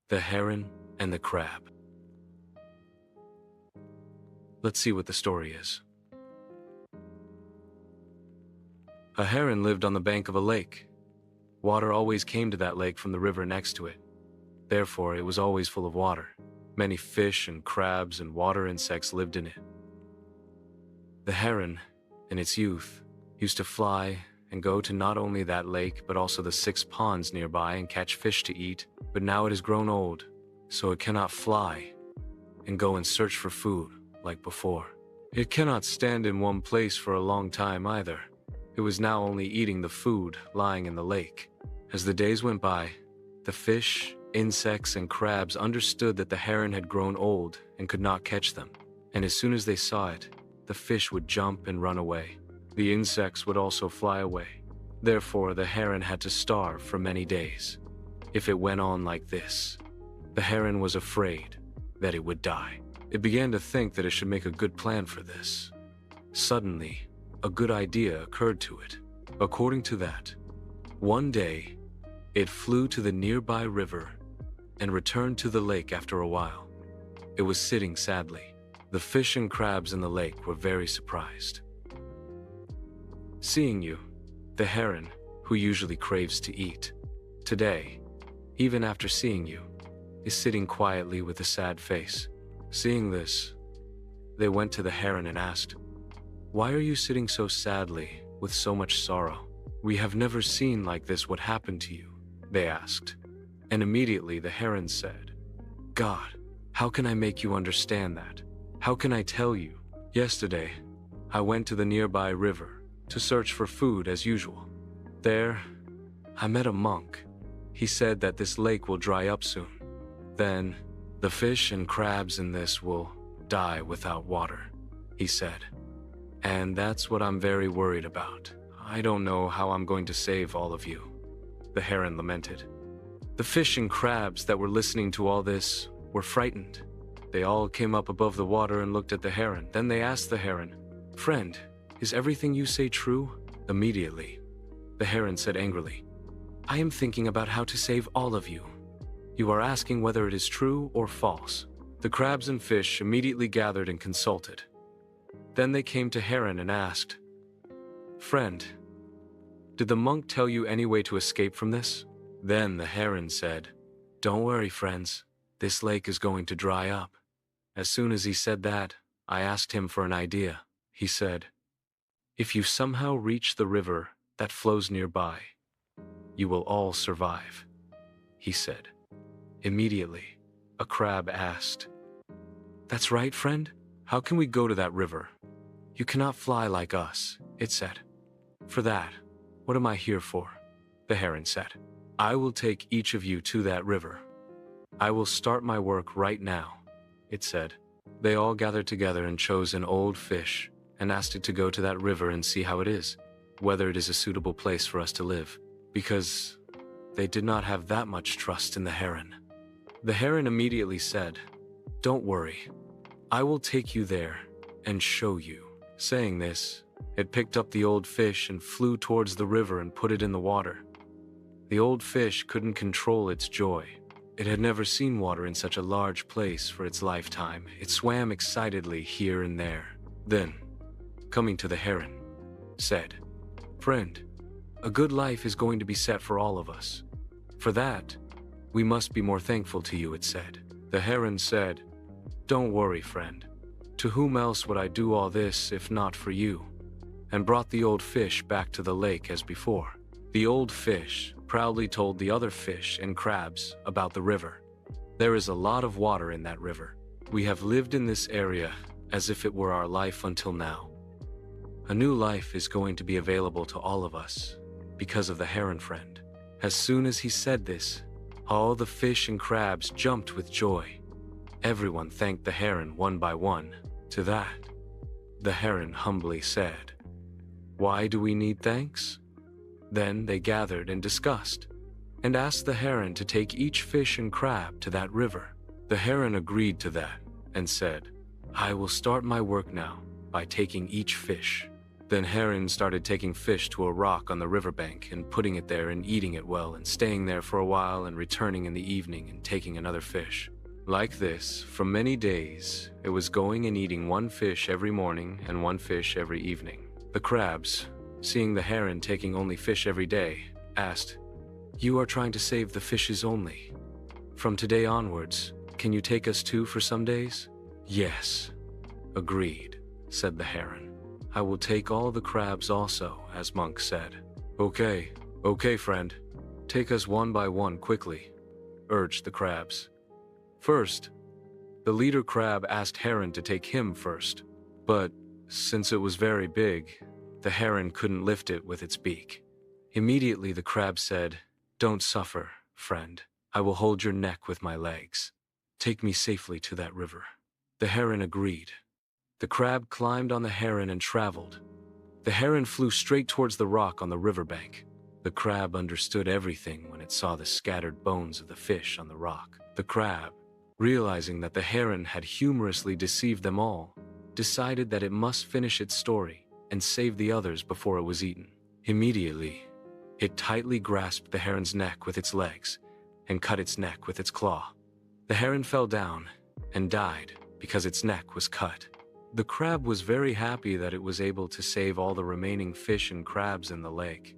The Heron and the Crab. Let's see what the story is. A heron lived on the bank of a lake. Water always came to that lake from the river next to it. Therefore, it was always full of water. Many fish and crabs and water insects lived in it. The heron, in its youth, used to fly and go to not only that lake but also the 6 ponds nearby and catch fish to eat, but now it has grown old, so it cannot fly and go and search for food like before. It cannot stand in one place for a long time either. It was now only eating the food lying in the lake. As the days went by, the fish, insects, and crabs understood that the heron had grown old and could not catch them, and as soon as they saw it, the fish would jump and run away. The insects would also fly away. Therefore, the heron had to starve for many days. If it went on like this, the heron was afraid that it would die. It began to think that it should make a good plan for this. Suddenly, a good idea occurred to it. According to that, one day, it flew to the nearby river and returned to the lake after a while. It was sitting sadly. The fish and crabs in the lake were very surprised. Seeing you, the heron, who usually craves to eat, today, even after seeing you, is sitting quietly with a sad face. Seeing this, they went to the heron and asked, "Why are you sitting so sadly, with so much sorrow? We have never seen like this what happened to you," they asked. And immediately the heron said, "God, how can I make you understand that? How can I tell you? Yesterday, I went to the nearby river to search for food as usual. There, I met a monk. He said that this lake will dry up soon. Then, the fish and crabs in this will die without water," he said. "And that's what I'm very worried about. I don't know how I'm going to save all of you," the heron lamented. The fish and crabs that were listening to all this were frightened. They all came up above the water and looked at the heron. Then they asked the heron, "Friend, is everything you say true?" Immediately, the heron said angrily, "I am thinking about how to save all of you. You are asking whether it is true or false." The crabs and fish immediately gathered and consulted. Then they came to Heron and asked, "Friend, did the monk tell you any way to escape from this?" Then the heron said, "Don't worry, friends. This lake is going to dry up." As soon as he said that, I asked him for an idea. He said, "If you somehow reach the river that flows nearby, you will all survive," he said. Immediately, a crab asked, "That's right, friend. How can we go to that river?" "You cannot fly like us," it said. "For that, what am I here for?" the heron said. "I will take each of you to that river. I will start my work right now," it said. They all gathered together and chose an old fish and asked it to go to that river and see how it is, whether it is a suitable place for us to live, because they did not have that much trust in the heron. The heron immediately said, "Don't worry, I will take you there and show you." Saying this, it picked up the old fish and flew towards the river and put it in the water. The old fish couldn't control its joy. It had never seen water in such a large place for its lifetime. It swam excitedly here and there. Then, coming to the heron, said, "Friend, a good life is going to be set for all of us. For that, we must be more thankful to you," it said. The heron said, "Don't worry, friend. To whom else would I do all this if not for you?" and brought the old fish back to the lake as before. The old fish proudly told the other fish and crabs about the river. "There is a lot of water in that river. We have lived in this area as if it were our life until now. A new life is going to be available to all of us because of the heron friend." As soon as he said this, all the fish and crabs jumped with joy. Everyone thanked the heron one by one. To that, the heron humbly said, "Why do we need thanks?" Then they gathered and discussed, and asked the heron to take each fish and crab to that river. The heron agreed to that and said, "I will start my work now by taking each fish. Then Heron started taking fish to a rock on the riverbank and putting it there and eating it well and staying there for a while and returning in the evening and taking another fish. Like this, for many days, it was going and eating one fish every morning and one fish every evening. The crabs, seeing the heron taking only fish every day, asked, "You are trying to save the fishes only. From today onwards, can you take us too for some days?" "Yes." "Agreed," said the heron. "I will take all the crabs also," as Monk said. Okay, friend. Take us one by one quickly," urged the crabs. First, the leader crab asked Heron to take him first, but since it was very big, the heron couldn't lift it with its beak. Immediately the crab said, "Don't suffer, friend. I will hold your neck with my legs. Take me safely to that river." The heron agreed. The crab climbed on the heron and traveled. The heron flew straight towards the rock on the riverbank. The crab understood everything when it saw the scattered bones of the fish on the rock. The crab, realizing that the heron had humorously deceived them all, decided that it must finish its story and save the others before it was eaten. Immediately, it tightly grasped the heron's neck with its legs and cut its neck with its claw. The heron fell down and died because its neck was cut. The crab was very happy that it was able to save all the remaining fish and crabs in the lake.